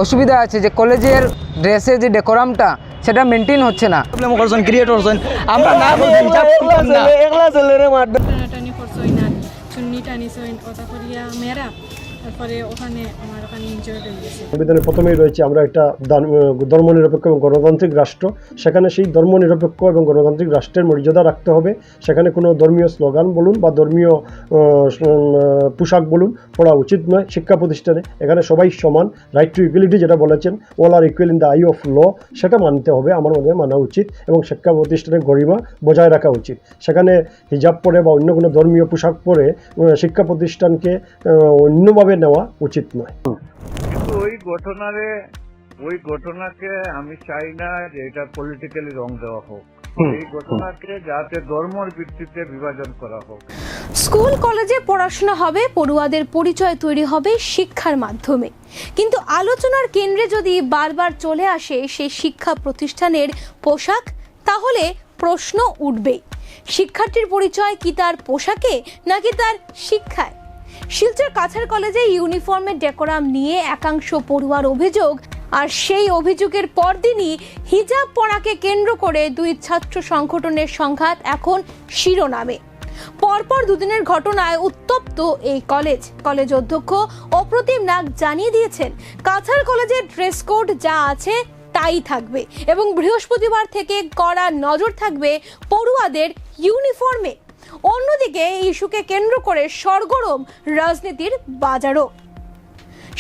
অসুবিধা আছে যে কলেজের ড্রেসের যে ডেকোরামটা সেটা মেনটেন হচ্ছে না। প্রবলেম করছেন ক্রিয়েট করছেন আমরা না টানি করছই না চুন্নি টানিছই কথা করিয়া মেরা তারপরে ওখানে আমার ওখানে ইনজয়েড হয়ে গেছে। সংবিধানে প্রথমেই রয়েছে আমরা একটা ধর্মনিরপেক্ষ এবং গণতান্ত্রিক রাষ্ট্র, সেখানে সেই ধর্মনিরপেক্ষ এবং গণতান্ত্রিক রাষ্ট্রের মর্যাদা রাখতে হবে। সেখানে কোনো ধর্মীয় স্লোগান বলুন বা ধর্মীয় পোশাক বলুন পড়া উচিত নয় শিক্ষা প্রতিষ্ঠানে। এখানে সবাই সমান, রাইট টু ইকুয়ালিটি যেটা বলেছেন, all are equal in the eye of law, সেটা মানতে হবে, আমার মনে মানা উচিত এবং শিক্ষা প্রতিষ্ঠানের গরিমা বজায় রাখা উচিত। সেখানে হিজাব পরে বা অন্য কোনো ধর্মীয় পোশাক পরে শিক্ষা প্রতিষ্ঠানকে অন্যভাবে নেওয়া উচিত নয়। কিন্তু ওই ঘটনাকে আমি চাই না যে এটা পলিটিক্যালি রং দেওয়া হোক। এই ঘটনাকে যাতে ধর্মের ভিত্তিতে বিভাজন করা হোক। স্কুল কলেজে পড়াশোনা হবে, পড়ুয়াদের পরিচয় তৈরি হবে শিক্ষার মাধ্যমে, কিন্তু আলোচনার কেন্দ্রে যদি বারবার চলে আসে সেই শিক্ষা প্রতিষ্ঠানের পোশাক, তাহলে প্রশ্ন উঠবেই, শিক্ষার্থীর পরিচয় কি তার পোশাকে নাকি তার শিক্ষায়? শিলচর কাছাড় কলেজে ইউনিফর্মের ডেকোরাম নিয়ে একাংশ পড়ুয়ার অভিযোগ, আর সেই অভিযোগের পরদিনই হিজাব পরাকে কেন্দ্র করে দুই ছাত্র সংগঠনের সংঘাত এখন শিরোনামে। পরপর দুদিনের ঘটনায় উত্তপ্ত এই কলেজ অধ্যক্ষ অপ্রতিম নাগ জানিয়ে দিয়েছেন কাছাড় কলেজের ড্রেস কোড যা আছে তাই থাকবে এবং বৃহস্পতিবার থেকে কড়া নজর থাকবে পড়ুয়াদের ইউনিফর্মে। অন্যদিকে এই ইস্যুকে কেন্দ্র করে সরগরম রাজনীতির বাজারও।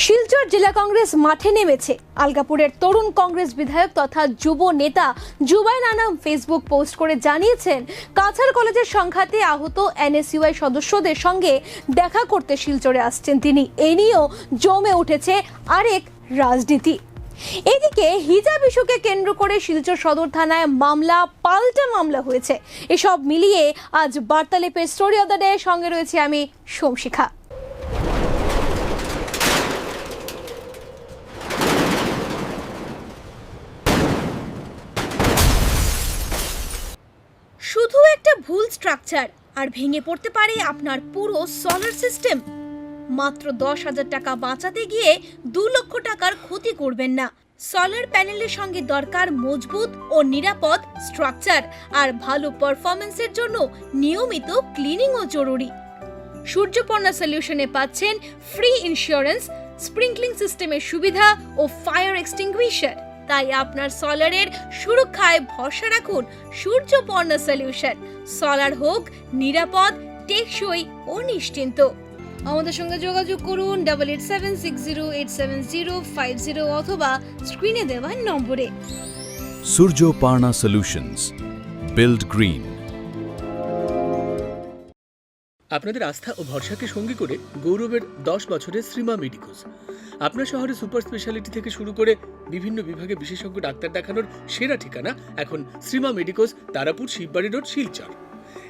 শিলচর জেলা কংগ্রেস মাঠে নেমেছে। আলগাপুরের তরুণ কংগ্রেস বিধায়ক তথা যুব নেতা জুবাইর আনাম ফেসবুক পোস্ট করে জানিয়েছেন কাছাড় কলেজের সংঘাতে আহত এনএসইউআই সদস্যদের সঙ্গে দেখা করতে শিলচরে আসছেন তিনি। এ নিয়েও জমে উঠেছে আরেক রাজনীতি। এদিকে হিজাব ইস্যুকে কেন্দ্র করে শিলচর সদর থানায় পাল্টা মামলা হয়েছে। এসব মিলিয়ে আজ বার্তালাপের স্টোরি অফ দ্য ডে সঙ্গে রয়েছে আমি সোমশিখা। শুধু একটা ভুল স্ট্রাকচার আর ভেঙে পড়তে পারে আপনার পুরো সোলার সিস্টেম। মাত্র 10,000 টাকা বাঁচাতে গিয়ে 2 লক্ষ টাকার ক্ষতি করবেন না। সোলার প্যানেলের সঙ্গে দরকার মজবুত ও নিরাপদ স্ট্রাকচার, আর ভালো পারফরম্যান্সের জন্য নিয়মিত ক্লিনিংও জরুরি। সূর্যপর্ণা সলিউশনে পাচ্ছেন ফ্রি ইন্স্যুরেন্স, স্প্রিংকলিং সিস্টেমের সুবিধা ও ফায়ার এক্সটিংগুইশার। তাই আপনার সোলারের সুরক্ষায় ভরসা রাখুন সূর্যপর্ণা সলিউশন। সোলার হোক নিরাপদ, টেকসই ও নিশ্চিন্ত। আমাদের সঙ্গে যোগাযোগ করুন 8876087050 অথবা স্ক্রিনে দেওয়া নম্বরে। সূর্যপর্ণা সলিউশনস, বিল্ড গ্রিন। আপনাদের আস্থা ও ভরসাকে সঙ্গী করে গৌরবের 10 বছরের শ্রীমা মেডিকোস। আপনার শহরে সুপার স্পেশালিটি থেকে শুরু করে বিভিন্ন বিভাগে বিশেষজ্ঞ ডাক্তার দেখানোর সেরা ঠিকানা এখন শ্রীমা মেডিকোস, তারাপুর, শিববাড়ি রোড, শিলচর।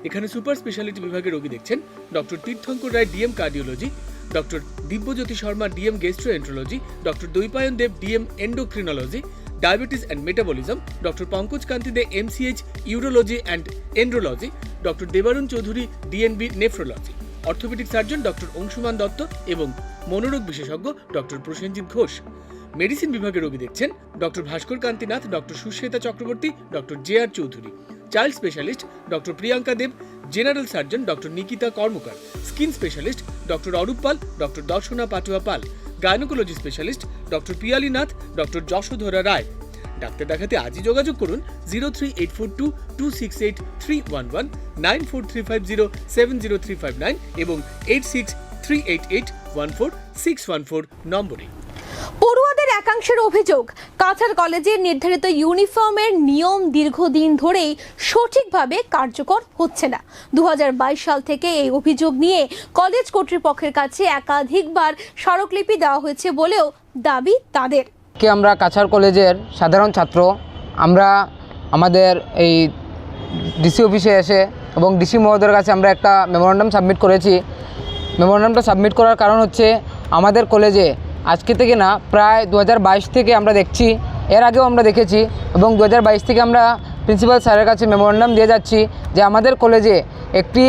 এখানে সুপার স্পেশালিটি বিভাগে রোগী দেখছেন doctor Tirthankar Roy DM cardiology, doctor Dibyajyoti Sharma DM gastroenterology, doctor Dwaipayan Deb DM endocrinology, diabetes and metabolism, doctor Pankaj Kanti De MCH urology and andrology, doctor Debarun Choudhury DNB nephrology, orthopaedic surgeon doctor Anshuman Dutta এবং মনোরোগ বিশেষজ্ঞ ডক্টর প্রসেনজিৎ ঘোষ। মেডিসিন বিভাগে রোগী দেখছেন doctor Bhaskar Kantinath, doctor Sushweta Chakraborty, doctor J R. Choudhury, child specialist doctor Priyanka Deb, general surgeon doctor Nikita Karmakar, skin specialist doctor Arup Pal, doctor Darshana Patua Pal, gynaecology specialist doctor Piyali Nath, doctor Jashodhara Roy. ডাক্তার দেখাতে আজই যোগাযোগ করুন 038422683111, 9435070359 এবং 8638814614 নম্বরে। পড়ুয়াদের একাংশের অভিযোগ, কাছাড় কলেজের নির্ধারিত ইউনিফর্মের নিয়ম দীর্ঘদিন ধরেই সঠিকভাবে কার্যকর হচ্ছে না। 2022 সাল থেকে এই অভিযোগ নিয়ে কলেজ কর্তৃপক্ষের কাছে একাধিকবার স্মারকলিপি দেওয়া হয়েছে বলেও দাবি তাদের। আমরা কাছাড় কলেজের সাধারণ ছাত্র, আমরা আমাদের এই ডিসি অফিসে এসে এবং ডিসি মহোদয়ের কাছে আমরা একটা মেমোরান্ডাম সাবমিট করেছি। মেমোরান্ডামটা সাবমিট করার কারণ হচ্ছে আমাদের কলেজে আজকে থেকে না, প্রায় 2022 থেকে আমরা দেখছি এর আগেও আমরা দেখেছি এবং 2022 থেকে আমরা প্রিন্সিপাল স্যারের কাছে মেমোরেন্ডাম দিয়ে যাচ্ছি যে আমাদের কলেজে একটি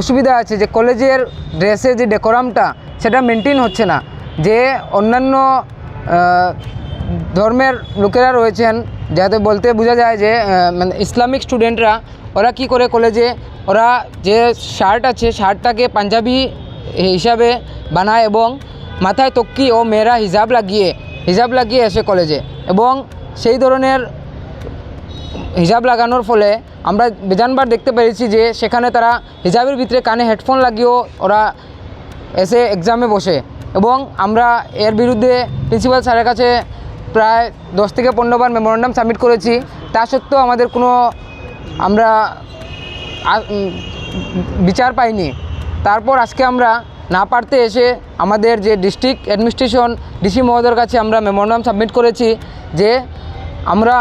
অসুবিধা আছে, যে কলেজের ড্রেসের যে ডেকোরামটা সেটা মেনটেন হচ্ছে না। যে অন্যান্য ধর্মের লোকেরা রয়েছেন, যাতে বলতে বোঝা যায় যে মানে ইসলামিক স্টুডেন্টরা ওরা কি করে কলেজে ওরা যে শার্ট আছে শার্টটাকে পাঞ্জাবি হিসাবে বানায় এবং মাথায় তক্কি ও মেয়েরা হিজাব লাগিয়ে আসে কলেজে, এবং সেই ধরনের হিজাব লাগানোর ফলে আমরা বেজানবার দেখতে পেরেছি যে সেখানে তারা হিজাবের ভিতরে কানে হেডফোন লাগিয়েও ওরা এসে এক্সামে বসে। এবং আমরা এর বিরুদ্ধে প্রিন্সিপাল স্যারের কাছে প্রায় 10 থেকে 15 বার মেমোরেন্ডাম সাবমিট করেছি। তা সত্ত্বেও আমাদের কোনো আমরা বিচার পাইনি। তারপর আজকে আমরা না পারতে এসে আমাদের যে ডিস্ট্রিক্ট অ্যাডমিনিস্ট্রেশন ডিসি মহোদয়ের কাছে আমরা মেমোরেন্ডাম সাবমিট করেছি যে আমরা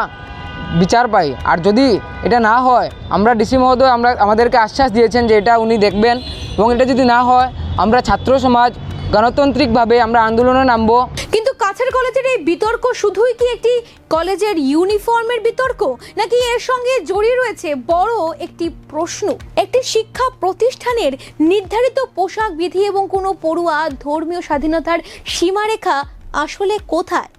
বিচার পাই, আর যদি এটা না হয় আমরা ডিসি মহোদয় আমাদেরকে আশ্বাস দিয়েছেন যে এটা উনি দেখবেন, এবং এটা যদি না হয় আমরা ছাত্র সমাজ গণতান্ত্রিকভাবে আমরা আন্দোলনে নামবো। কিন্তু কাছাড় কলেজের এই বিতর্ক শুধুই কি একটি কলেজের ইউনিফর্মের বিতর্ক, নাকি এর সঙ্গে জড়িয়ে রয়েছে বড় একটি প্রশ্ন? একটি শিক্ষা প্রতিষ্ঠানের নির্ধারিত পোশাক বিধি এবং কোনো পড়ুয়া ধর্মীয় স্বাধীনতার সীমারেখা আসলে কোথায়?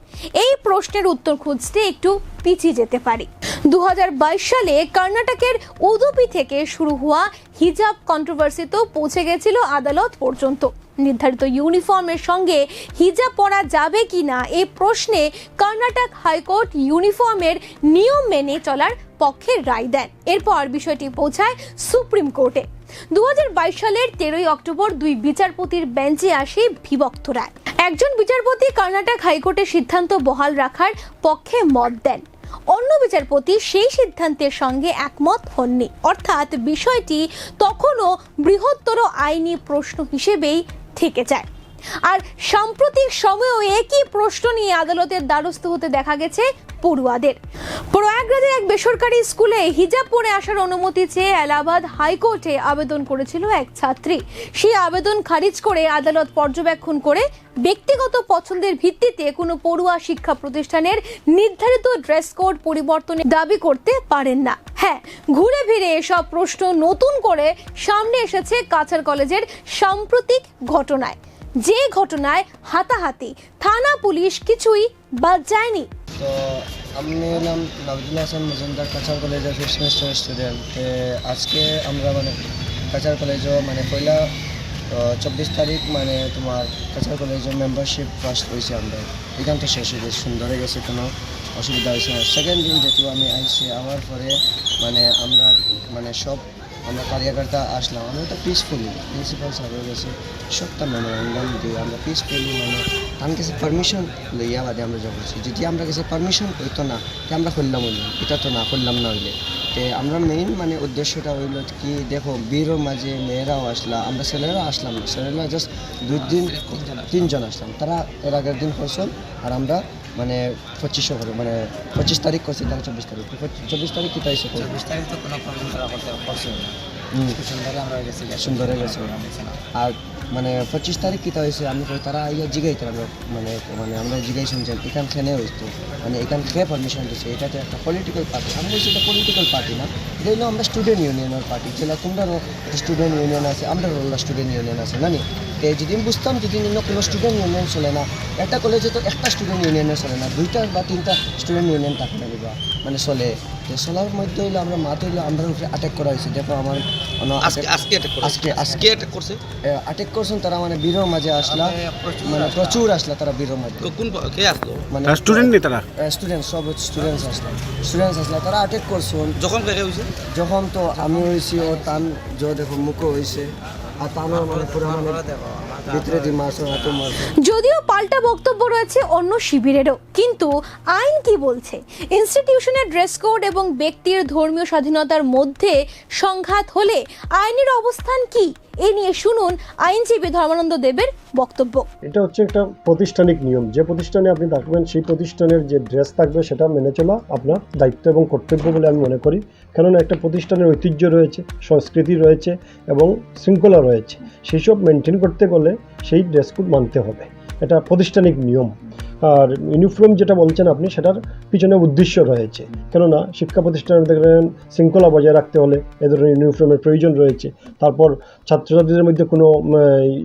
এই প্রশ্নের উত্তর খুঁজতে একটু পিছিয়ে যেতে পারি। 2022 সালে কর্ণাটকের উদুপি থেকে শুরু হওয়া হিজাব কন্ট্রোভার্সি তো পৌঁছে গেছিল আদালত পর্যন্ত। নির্ধারিত ইউনিফর্মের সঙ্গে হিজাব পরা যাবে কিনা এই প্রশ্নে কর্ণাটক হাইকোর্ট ইউনিফর্মের নিয়ম মেনে চলার পক্ষে রায় দেন। এরপর বিষয়টি পৌঁছায় সুপ্রিম কোর্টে। 2022 সালের 13 অক্টোবর 2 বিচারপতির বেঞ্চে আসে বিভক্ত রায়। একজন বিচারপতি কর্ণাটক হাইকোর্টের সিদ্ধান্ত বহাল রাখার পক্ষে মত দেন, অন্য বিচারপতি সেই সিদ্ধান্তের সঙ্গে একমত হননি। অর্থাৎ বিষয়টি তখনও বৃহত্তর আইনি প্রশ্ন হিসেবেই থেকে যায়। আর সাম্প্রতিক সময়েও একই প্রশ্ন নিয়ে আদালতের দ্বারস্থ হতে দেখা গেছে পড়ুয়াদের। প্রয়াগরাজের এক বেসরকারি স্কুলে হিজাব পরে আসার অনুমতি চেয়ে এলাহাবাদ হাইকোর্টে আবেদন করেছিল এক ছাত্রী। সেই আবেদন খারিজ করে আদালত পর্যবেক্ষণ করে ব্যক্তিগত পছন্দের ভিত্তিতে কোনো পড়ুয়া শিক্ষা প্রতিষ্ঠানের নির্ধারিত ড্রেস কোড পরিবর্তনের দাবি করতে পারেন না। হ্যাঁ, ঘুরে ফিরে এসব প্রশ্ন নতুন করে সামনে এসেছে কাছাড় কলেজের সাম্প্রতিক ঘটনায়, যে ঘটনায় হাতাহাতি থানা পুলিশ কিছুই বাদ যায়নি। তো আমি নাম নাবিদুল হাসান মজুমদার, কাছাড় কলেজের 5th সেমিস্টার স্টুডেন্ট। আজকে আমরা কাছাড় কলেজও পয়লা 24 তারিখ তোমার কাছাড় কলেজের মেম্বারশিপ ফার্স্ট হয়েছে। আমরা এখান তো শেষ হয়ে গেছে, সুন্দর হয়ে গেছে, কোনো অসুবিধা হয়েছে না। সেকেন্ড দিন যেহেতু আমি আইসি আবার পরে আমরা সব আমরা কার্যকর্তা আসলাম, আমরা তো পিসফুলি প্রিন্সিপাল স্যারের কাছে সবটা মেমোরেন্ডাম দিয়ে আমরা পিসফুলি তার কাছে পারমিশন লইয়া বাদে আমরা যা করছি। যদি আমরা কাছে পারমিশন হইতো না তো আমরা করলাম এটা তো না করলাম না হইলে তে আমরা মেইন উদ্দেশ্যটা হইল কি, দেখো বীরও মাঝে মেয়েরাও আসলাম, আমরা ছেলেরাও আসলাম না, ছেলেরা জাস্ট 2 জন আসলাম। তারা এর আগের দিন করছেন আর আমরা 2500 করে 25 তারিখ করছি, তারা 24 তারিখ 24 তারিখ কী তাই 24 তারিখ তো কোনো প্রবলেম করছে না, সুন্দর হয়ে গেছে। আর 25 তারিখ কী হয়েছে আমি কই তারা ইয়ে জিগাইতে আমরা জিগাই শুনছেন এখান থেকে হইতো এখান থেকে পারমিশন দিচ্ছে। এটা তো একটা পলিটিক্যাল পার্টি, আমরা বলছি এটা পলিটিক্যাল পার্টি না, এটা হলো আমরা স্টুডেন্ট ইউনিয়নের পার্টি। যেটা তোমরাও স্টুডেন্ট ইউনিয়ন আছে, আমরাও স্টুডেন্ট ইউনিয়ন আছে না নি। যদি আমি বুঝতাম যদি কোনো স্টুডেন্ট ইউনিয়ন চলে না, একটা কলেজে তো একটা স্টুডেন্ট ইউনিয়নে চলে না, 2টা বা 3টা স্টুডেন্ট ইউনিয়ন থাকে না দিবা চলে। চলার মধ্যে হইলো আমরা মাত্র হইলো আমরা উপরে অ্যাটাক করা হয়েছে। দেখো আমার আজকে অ্যাটাক করছেন তারা বীরের মাঝে আসলা, প্রচুর আসলা তারা বীরের মাঝে। কে আসলো স্টুডেন্ট নেই, তারা স্টুডেন্ট সব স্টুডেন্টস আসলা তারা অ্যাটাক করছেন। যখন তো আমি হয়েছি ও তান দেখো মুখও হয়েছে আর তানোর পুরো ভিতরে দিয়ে মারছে, হাতে মারছে। যদিও পাল্টা বক্তব্য রয়েছে অন্য শিবিরেরও, কিন্তু আইন কি বলছে? ইনস্টিটিউশনের ড্রেস কোড এবং ব্যক্তির ধর্মীয় স্বাধীনতার মধ্যে সংঘাত হলে আইনের অবস্থান কি, এ নিয়ে শুনুন আইনজীবী ধর্মানন্দ দেবের বক্তব্য। এটা হচ্ছে একটা প্রাতিষ্ঠানিক নিয়ম, যে প্রতিষ্ঠানে আপনি থাকবেন সেই প্রতিষ্ঠানের যে ড্রেস থাকবে সেটা মেনে চলা আপনার দায়িত্ব এবং কর্তব্য বলে আমি মনে করি। কেননা একটা প্রতিষ্ঠানের ঐতিহ্য রয়েছে, সংস্কৃতি রয়েছে এবং শৃঙ্খলা রয়েছে, সেই সব মেনটেন করতে গেলে সেই ড্রেস কোড মানতে হবে, এটা প্রাতিষ্ঠানিক নিয়ম। আর ইউনিফর্ম যেটা বলছেন আপনি, সেটার পিছনে উদ্দেশ্য রয়েছে। কেননা শিক্ষা প্রতিষ্ঠানে দেখেন শৃঙ্খলা বজায় রাখতে হলে এ ধরনের ইউনিফর্মের প্রয়োজন রয়েছে। তারপর ছাত্রছাত্রীদের মধ্যে কোনো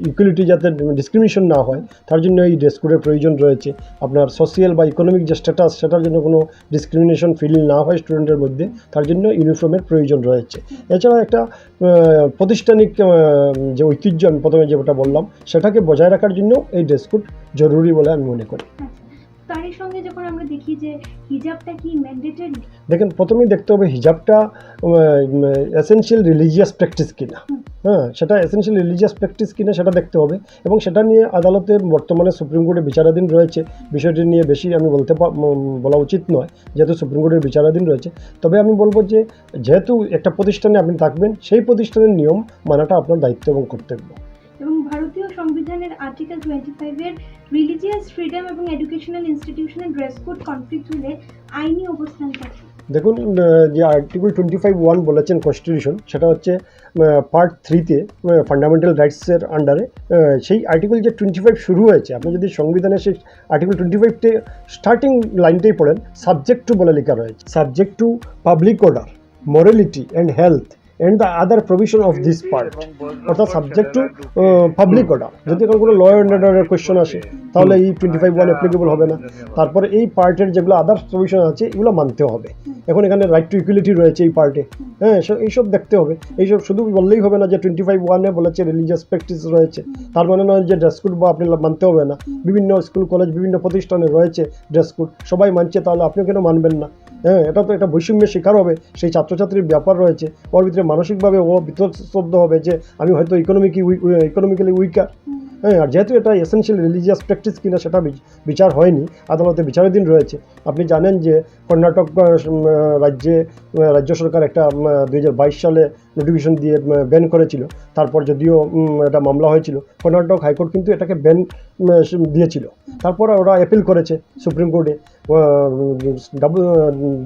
ইকুয়ালিটি যাতে ডিসক্রিমিনেশন না হয়, তার জন্য এই ড্রেস কোডের প্রয়োজন রয়েছে। আপনার সোশিয়াল বা ইকোনমিক যে স্ট্যাটাস, সেটার জন্য কোনো ডিসক্রিমিনেশন ফিল না হয় স্টুডেন্টের মধ্যে, তার জন্য ইউনিফর্মের প্রয়োজন রয়েছে। এছাড়া একটা প্রাতিষ্ঠানিক যে ঐতিহ্য আমি প্রথমে যেটা বললাম, সেটাকে বজায় রাখার জন্য এই ড্রেস কোড জরুরি বলে আমি মনে করি। তারই সঙ্গে যখন আমরা দেখি যে হিজাবটা কি ম্যান্ডেটরি, দেখেন প্রথমেই দেখতে হবে হিজাবটা এসেনশিয়াল রিলিজিয়াস প্র্যাকটিস কিনা। হ্যাঁ, সেটা এসেনশিয়াল রিলিজিয়াস প্র্যাকটিস কিনা সেটা দেখতে হবে, এবং সেটা নিয়ে আদালতে বর্তমানে সুপ্রিম কোর্টে বিচারাধীন রয়েছে। বিষয়টি নিয়ে বেশি আমি বলা উচিত নয়, যেহেতু সুপ্রিম কোর্টের বিচারাধীন রয়েছে। তবে আমি বলবো যে যেহেতু একটা প্রতিষ্ঠানে আপনি থাকবেন, সেই প্রতিষ্ঠানের নিয়ম মানাটা আপনার দায়িত্ব এবং কর্তব্য। এবং ভারতীয় সংবিধানের আর্টিকেল 25 এর রিলিজিয়াস ফ্রিডম এবং এডুকেশনাল ইনস্টিটিউশনের ড্রেস কোড কনফ্লিক্ট হলে আইনি অবস্থানটা কি? দেখুন, যে আর্টিকেল 25(1) বলেছেন কনস্টিটিউশন, সেটা হচ্ছে পার্ট 3-তে ফান্ডামেন্টাল রাইটসের আন্ডারে। সেই আর্টিকেল যে 25 শুরু হয়েছে, আপনি যদি সংবিধানে সেই আর্টিকেল 25-তে স্টার্টিং লাইনটাই পড়েন, সাবজেক্ট টু বলে লেখা রয়েছে, subject to public order, morality and health and the other provision of this part, অর্থাৎ সাবজেক্ট টু পাবলিক অর্ডার। যদি এখন কোনো ল অ্যান্ড অর্ডারের কোয়েশ্চন আসে, তাহলে এই 25(1) অ্যাপ্লিকেবল হবে না। তারপরে এই পার্টের যেগুলো আদার্স প্রভিশন আছে, এগুলো মানতে হবে। এখন এখানে রাইট টু ইকুয়ালিটি রয়েছে এই পার্টে। হ্যাঁ, এইসব দেখতে হবে। এইসব শুধু বললেই হবে না যে 25(1)-এ বলেছে রিলিজিয়াস প্র্যাকটিস রয়েছে, তার মানে নয় যে ড্রেস কোড বা আপনি মানতে হবে না। বিভিন্ন স্কুল কলেজ বিভিন্ন প্রতিষ্ঠানে রয়েছে ড্রেস কোড, সবাই মানছে, তাহলে আপনি কেন মানবেন না? হ্যাঁ, এটা তো একটা বৈষম্যের শিকার হবে সেই ছাত্রছাত্রীর ব্যাপার রয়েছে। ওর ভিতরে মানসিকভাবে ও বিতস্তব্ধ হবে যে আমি হয়তো ইকোনমিক্যালি উইকার। হ্যাঁ, আর যেহেতু এটা এসেনশিয়াল রিলিজিয়াস প্র্যাকটিস কিনা সেটা বিচার হয়নি, আদালতে বিচারাধীন রয়েছে। আপনি জানেন যে কর্ণাটক রাজ্য সরকার একটা 2022 সালে নোটিফিকেশন দিয়ে ব্যান করেছিল। তারপর যদিও এটা মামলা হয়েছিল, কর্ণাটক হাইকোর্ট কিন্তু এটাকে ব্যান দিয়েছিল। তারপর ওরা অ্যাপিল করেছে সুপ্রিম কোর্টে।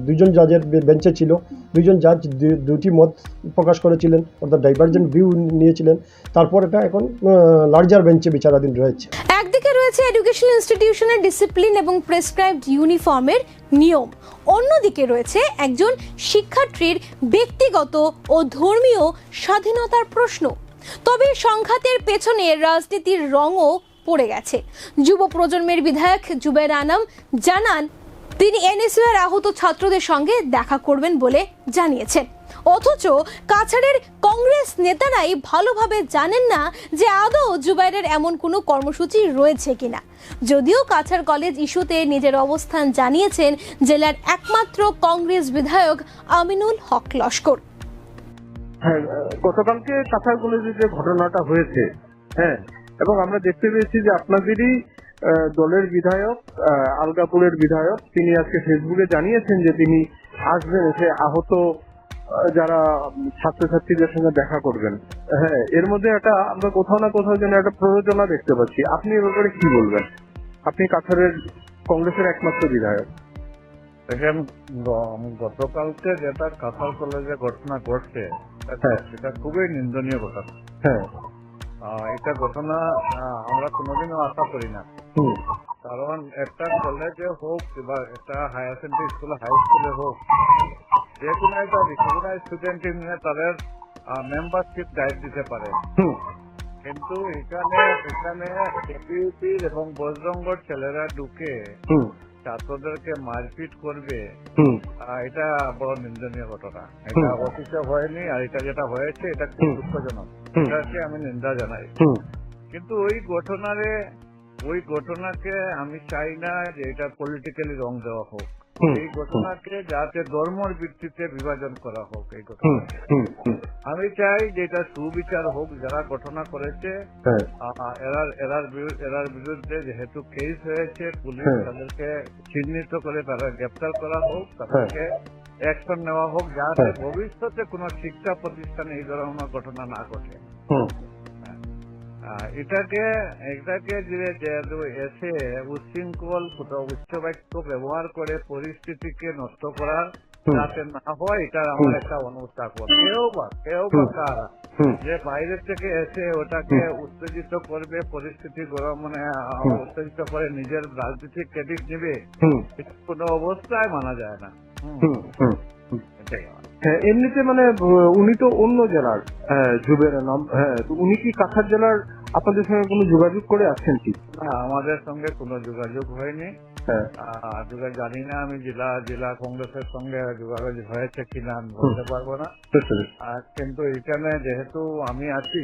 দুজন জাজের বেঞ্চে ছিল, দুজন জাজ দুটি মত প্রকাশ করেছিলেন, অর্থাৎ ডাইভার্জেন্ট ভিউ নিয়েছিলেন। তারপর এটা এখন লার্জার বেঞ্চে বিচারাধীন রয়েছে। একদিকে রয়েছে এডুকেশন ইনস্টিটিউশনের ডিসিপ্লিন এবং প্রেসক্রাইবড ইউনিফর্মের নিয়ম, অন্যদিকে রয়েছে একজন শিক্ষার্থীর ব্যক্তিগত ও ধর্মীয় স্বাধীনতার প্রশ্ন। তবে সংঘাতের পেছনে রাজনীতির রঙও পড়ে গেছে। যুব প্রজন্মের বিধায়ক জুবের আনাম জানান, তিনি এনএসইউর আহত ছাত্রদের সঙ্গে দেখা করবেন বলে জানিয়েছেন। অথচ কাছাড়ের কংগ্রেস নেতারাই ভালোভাবে জানেন না যে আদৌ জুবাইরের এমন কোনো কর্মসূচি রয়েছে কিনা। যদিও কাছাড় কলেজ ইস্যুতে নিজের অবস্থান জানিয়েছেন জেলার একমাত্র কংগ্রেস বিধায়ক আমিনুল হক লস্কর। হ্যাঁ, গতকালকে কাছাড় কলেজে যে ঘটনাটা হয়েছে, হ্যাঁ, এবং আমরা দেখতে পেয়েছি যে আপনাদেরই দলের বিধায়ক, আলগাপুরের বিধায়ক, তিনি আজকে ফেসবুকে জানিয়েছেন যে তিনি আসবেন, এসে আহত যারা ছাত্রছাত্রীদের সঙ্গে দেখা করবেন। হ্যাঁ, এর মধ্যে একটা আমরা কোথাও না কোথাও যেন একটা প্রযোজনা দেখতে পাচ্ছি। আপনি এ ব্যাপারে কি বলবেন? আপনি কাছাড়ের কংগ্রেসের একমাত্র বিধায়ক। দেখেন, গতকালকে যেটা কাছাড় কলেজে ঘটনা ঘটছে, সেটা খুবই নিন্দনীয় ঘটনা। হ্যাঁ, এটা ঘটনা আমরা কোনোদিনও আশা করি না। কারণ একটা কলেজে হোক বা একটা হায়ার সেকেন্ডারি স্কুলে, হাই স্কুলে হোক, যে কোনো একটা রিকগনাইজ স্টুডেন্ট নিয়ে তাদের মেম্বারশিপ গাইড দিতে পারে। কিন্তু এখানে এপিইউপির এবং বজরঙ্গর ছেলেরা ঢুকে ছাত্রদেরকে মারপিট করবে, এটা বড় নিন্দনীয় ঘটনা। এটা অফিসে হয়নি, আর এটা যেটা হয়েছে এটা খুব দুঃখজনক, এটাকে আমি নিন্দা জানাই। কিন্তু ওই ঘটনাকে আমি চাই না যে এটা পলিটিক্যালি রং দেওয়া হোক। এই ঘটনাকে যাতে ধর্মের ভিত্তিতে বিভাজন করা হোক, এই ঘটনাকে আমি চাই যে এটা সুবিচার হোক। যারা ঘটনা করেছে এরার বিরুদ্ধে যেহেতু কেস হয়েছে, পুলিশ তাদেরকে চিহ্নিত করে তারা গ্রেপ্তার করা হোক, তাদেরকে অ্যাকশন নেওয়া হোক, যাতে ভবিষ্যতে কোনো শিক্ষা প্রতিষ্ঠানে এই ধরনের ঘটনা না ঘটে। এটাকে যেহেতু এসে উচ্ছৃঙ্খল উচ্চবাক্য ব্যবহার করে পরিস্থিতিকে নষ্ট করার যাতে না হয়, এটা আমার একটা অনুরোধ থাকবো। কেউ বা যে বাইরের থেকে এসে ওটাকে উত্তেজিত করবে, পরিস্থিতি গরম মানে উত্তেজিত করে নিজের রাজনৈতিক ক্রেডিট নেবে, এটা কোনো অবস্থায় মানা যায় না। এটাই আমার। হ্যাঁ, এমনিতে মানে উনি তো অন্য জেলার জুবের নাম, হ্যাঁ, তো উনি কি কাছাড় জেলার আপনাদের সঙ্গে কোনো যোগাযোগ করে আসছেন কি? না, আমাদের সঙ্গে কোনো যোগাযোগ হয়নি। হ্যাঁ, জানি না আমি জেলা কংগ্রেসের সঙ্গে যোগাযোগ হয়েছে কিনা আমি বলতে পারবো না। কিন্তু এখানে যেহেতু আমি আছি,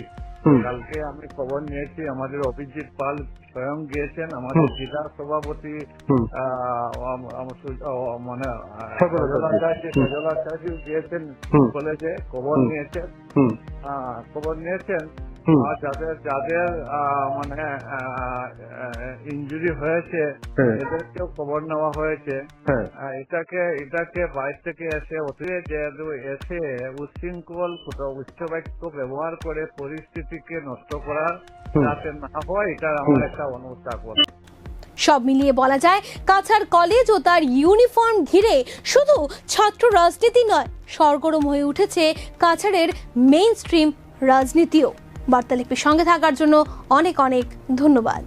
কালকে আমি খবর নিয়েছি, আমাদের অভিজিৎ পাল স্বয়ং গিয়েছেন, আমাদের জেলা সভাপতি মানে সজলাচার্য গিয়েছেন কলেজে, খবর নিয়েছেন। যাদের মানে ইনজুরি হয়েছে এদেরকেও খবর নেওয়া হয়েছে। এটাকে বাইরে থেকে এসে এসে উচ্ছৃঙ্খল উচ্চবাক্য ব্যবহার করে পরিস্থিতিকে নষ্ট করার যাতে না হয়, এটা আমার একটা অনুরোধ থাকবে। সব মিলিয়ে বলা যায় কাছাড় কলেজ ও তার ইউনিফর্ম ঘিরে শুধু ছাত্র রাজনীতি নয়, সরগরম হয়ে উঠেছে কাছাড়ের মেইন স্ট্রিম রাজনীতিও। বার্তালিপির সঙ্গে থাকার জন্য অনেক অনেক ধন্যবাদ।